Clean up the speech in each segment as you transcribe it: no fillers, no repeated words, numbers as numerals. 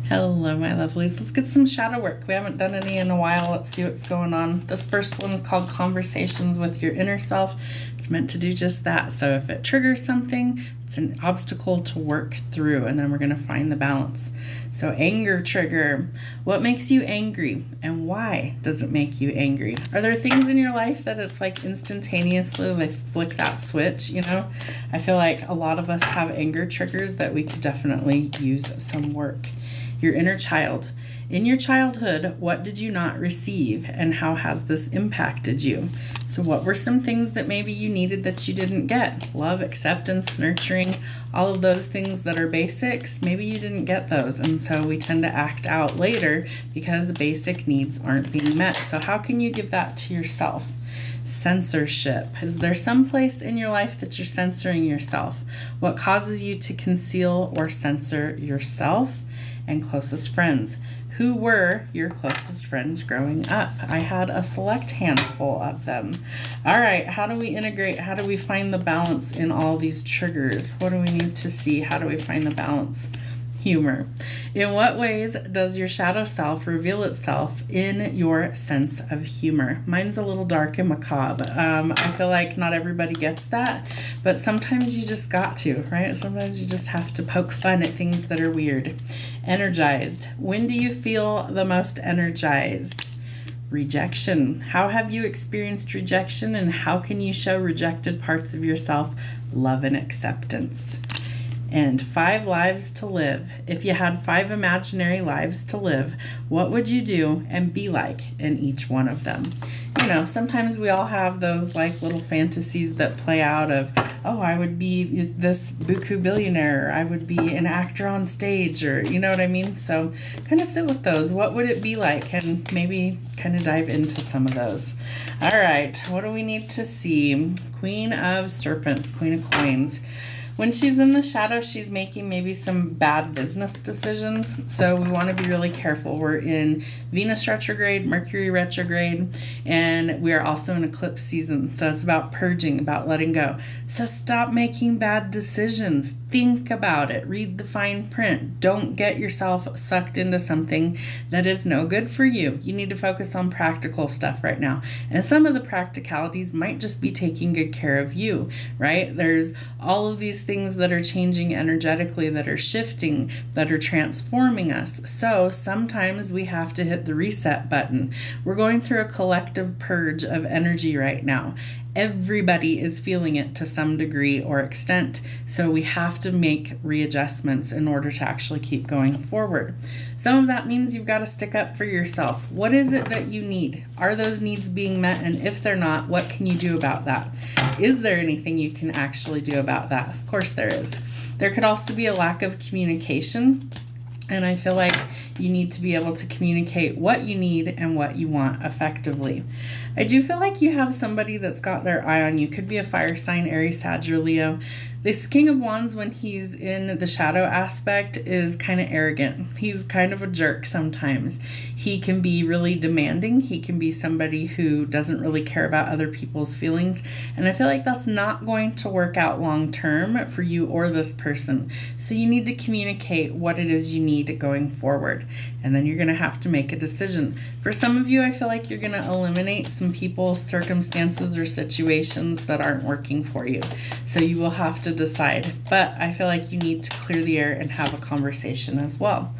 Hello, my lovelies. Let's get some shadow work. We haven't done any in a while. Let's see what's going on. This first one is called Conversations with Your Inner Self. It's meant to do just that. So if it triggers something, it's an obstacle to work through, and then we're going to find the balance. So anger trigger. What makes you angry, and why does it make you angry? Are there things in your life that it's like instantaneously they flick that switch, I feel like a lot of us have anger triggers that we could definitely use some work. Your inner child. In your childhood, what did you not receive, and how has this impacted you? So what were some things that maybe you needed that you didn't get? Love, acceptance, nurturing, all of those things that are basics, maybe you didn't get those, and so we tend to act out later because basic needs aren't being met. So how can you give that to yourself? Censorship. Is there some place in your life that you're censoring yourself? What causes you to conceal or censor yourself? And closest friends. Who were your closest friends growing up? I had a select handful of them. All right, how do we integrate? How do we find the balance in all these triggers? What do we need to see? How do we find the balance? Humor. In what ways does your shadow self reveal itself in your sense of humor? Mine's a little dark and macabre. I feel like not everybody gets that, but sometimes you just got to, right? Sometimes you just have to poke fun at things that are weird. Energized. When do you feel the most energized? Rejection. How have you experienced rejection, and how can you show rejected parts of yourself love and acceptance? And 5 lives to live. If you had 5 imaginary lives to live, what would you do and be like in each one of them? Sometimes we all have those like little fantasies that play out of, oh, I would be this buku billionaire, or I would be an actor on stage, or you know what I mean? So kind of sit with those. What would it be like? And maybe kind of dive into some of those. All right, what do we need to see? Queen of Serpents, Queen of Coins. When she's in the shadow, she's making maybe some bad business decisions. So we want to be really careful. We're in Venus retrograde, Mercury retrograde, and we are also in eclipse season. So it's about purging, about letting go. So stop making bad decisions. Think about it. Read the fine print. Don't get yourself sucked into something that is no good for you. You need to focus on practical stuff right now. And some of the practicalities might just be taking good care of you, right? There's all of these things that are changing energetically, that are shifting, that are transforming us. So sometimes we have to hit the reset button. We're going through a collective purge of energy right now. Everybody is feeling it to some degree or extent, so we have to make readjustments in order to actually keep going forward. Some of that means you've got to stick up for yourself. What is it that you need? Are those needs being met? And if they're not, what can you do about that? Is there anything you can actually do about that? Of course there is. There could also be a lack of communication. And I feel like you need to be able to communicate what you need and what you want effectively. I do feel like you have somebody that's got their eye on you. Could be a fire sign, Aries, Sag, or Leo. This King of Wands, when he's in the shadow aspect, is kind of arrogant. He's kind of a jerk sometimes. He can be really demanding. He can be somebody who doesn't really care about other people's feelings. And I feel like that's not going to work out long term for you or this person. So you need to communicate what it is you need going forward. And then you're going to have to make a decision. For some of you, I feel like you're going to eliminate some people, circumstances, or situations that aren't working for you. So you will have to decide. But I feel like you need to clear the air and have a conversation as well.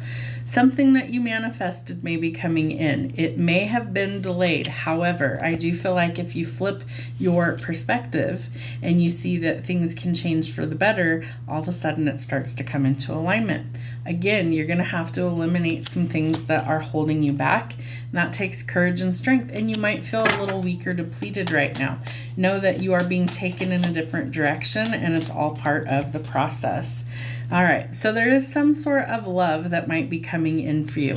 Something that you manifested may be coming in. It may have been delayed. However, I do feel like if you flip your perspective and you see that things can change for the better, all of a sudden it starts to come into alignment. Again, you're going to have to eliminate some things that are holding you back. And that takes courage and strength, and you might feel a little weak or depleted right now. Know that you are being taken in a different direction, and it's all part of the process. All right, so there is some sort of love that might be coming in for you.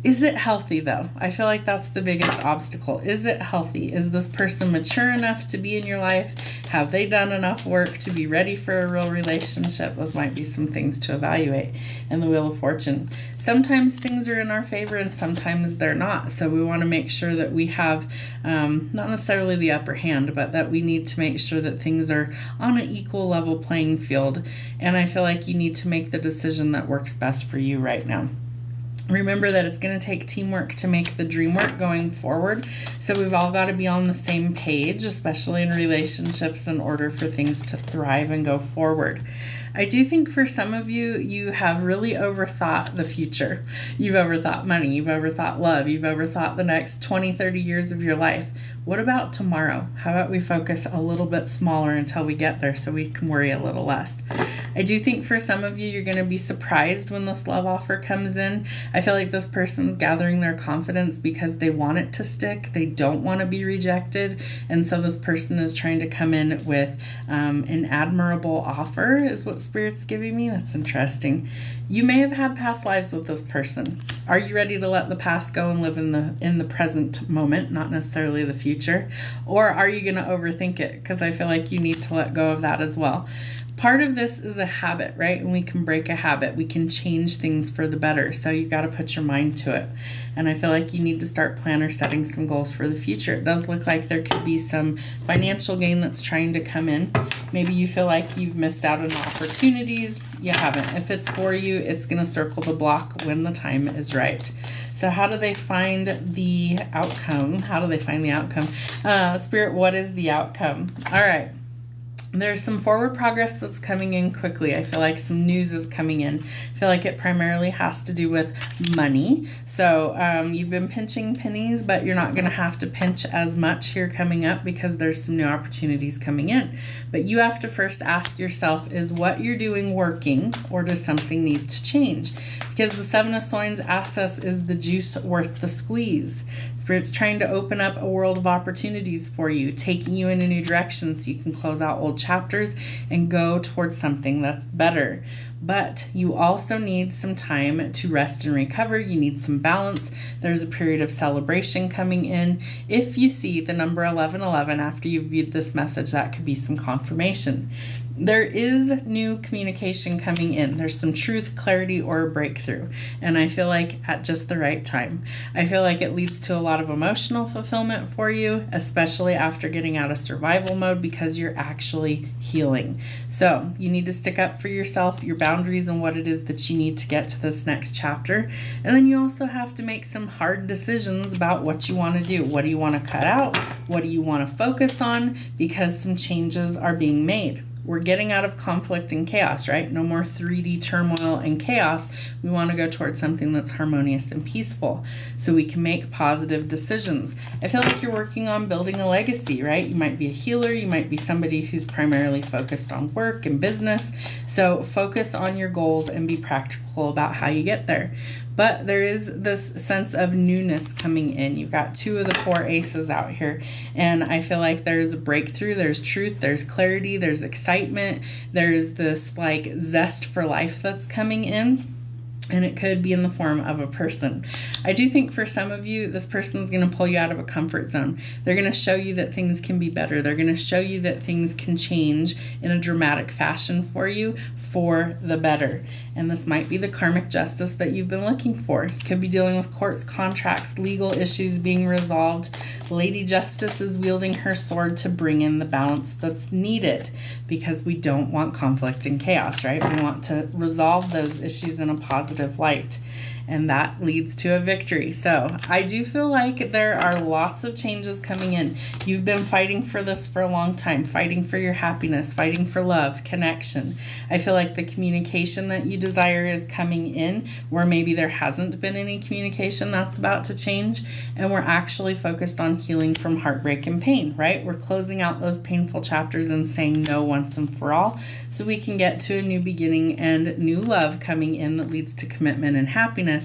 Is it healthy, though? I feel like that's the biggest obstacle. Is it healthy? Is this person mature enough to be in your life? Have they done enough work to be ready for a real relationship? Those might be some things to evaluate in the Wheel of Fortune. Sometimes things are in our favor and sometimes they're not. So we want to make sure that we have not necessarily the upper hand, but that we need to make sure that things are on an equal level playing field. And I feel like you need to make the decision that works best for you right now. Remember that it's going to take teamwork to make the dream work going forward. So we've all got to be on the same page, especially in relationships, in order for things to thrive and go forward. I do think for some of you, you have really overthought the future. You've overthought money. You've overthought love. You've overthought the next 20, 30 years of your life. What about tomorrow? How about we focus a little bit smaller until we get there so we can worry a little less? I do think for some of you, you're going to be surprised when this love offer comes in. I feel like this person's gathering their confidence because they want it to stick. They don't want to be rejected. And so this person is trying to come in with an admirable offer, is what Spirit's giving me. That's interesting. You may have had past lives with this person. Are you ready to let the past go and live in the present moment, not necessarily the future? Or are you going to overthink it? Because I feel like you need to let go of that as well. Part of this is a habit, right? And we can break a habit. We can change things for the better. So you got to put your mind to it. And I feel like you need to start planning or setting some goals for the future. It does look like there could be some financial gain that's trying to come in. Maybe you feel like you've missed out on opportunities. You haven't. If it's for you, it's going to circle the block when the time is right. So how do they find the outcome? How do they find the outcome? Spirit, what is the outcome? All right. There's some forward progress that's coming in quickly. I feel like some news is coming in. I feel like it primarily has to do with money. So you've been pinching pennies, but you're not going to have to pinch as much here coming up because there's some new opportunities coming in. But you have to first ask yourself, is what you're doing working, or does something need to change? Because the Seven of Swords asks us, is the juice worth the squeeze? Spirit's trying to open up a world of opportunities for you, taking you in a new direction so you can close out old chapters and go towards something that's better. But you also need some time to rest and recover. You need some balance. There's a period of celebration coming in. If you see the number 1111 after you've viewed this message, that could be some confirmation. There is new communication coming in. There's some truth, clarity, or a breakthrough. And I feel like at just the right time. I feel like it leads to a lot of emotional fulfillment for you, especially after getting out of survival mode, because you're actually healing. So you need to stick up for yourself, your boundaries, and what it is that you need to get to this next chapter. And then you also have to make some hard decisions about what you want to do. What do you want to cut out? What do you want to focus on? Because some changes are being made. We're getting out of conflict and chaos, right? No more 3D turmoil and chaos. We want to go towards something that's harmonious and peaceful so we can make positive decisions. I feel like you're working on building a legacy, right? You might be a healer. You might be somebody who's primarily focused on work and business. So focus on your goals and be practical about how you get there. But there is this sense of newness coming in. You've got 2 of the 4 aces out here. And I feel like there's a breakthrough, there's truth, there's clarity, there's excitement. There's this like zest for life that's coming in. And it could be in the form of a person. I do think for some of you, this person's going to pull you out of a comfort zone. They're going to show you that things can be better. They're going to show you that things can change in a dramatic fashion for you for the better. And this might be the karmic justice that you've been looking for. You could be dealing with courts, contracts, legal issues being resolved. Lady Justice is wielding her sword to bring in the balance that's needed because we don't want conflict and chaos, right? We want to resolve those issues in a positive light. And that leads to a victory. So I do feel like there are lots of changes coming in. You've been fighting for this for a long time, fighting for your happiness, fighting for love, connection. I feel like the communication that you desire is coming in where maybe there hasn't been any communication. That's about to change. And we're actually focused on healing from heartbreak and pain, right? We're closing out those painful chapters and saying no once and for all so we can get to a new beginning and new love coming in that leads to commitment and happiness.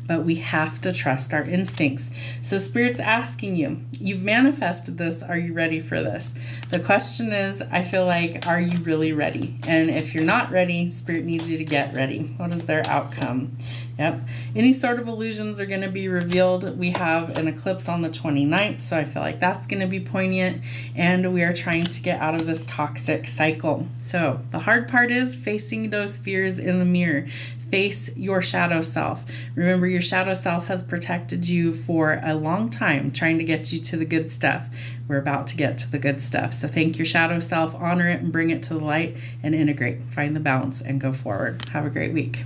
But we have to trust our instincts. So Spirit's asking you, you've manifested this. Are you ready for this? The question is, I feel like, are you really ready? And if you're not ready, Spirit needs you to get ready. What is their outcome? Yep. Any sort of illusions are going to be revealed. We have an eclipse on the 29th, so I feel like that's going to be poignant. And we are trying to get out of this toxic cycle. So the hard part is facing those fears in the mirror. Face your shadow self. Remember, your shadow self has protected you for a long time, trying to get you to the good stuff. We're about to get to the good stuff. So thank your shadow self, honor it, and bring it to the light and integrate. Find the balance and go forward. Have a great week.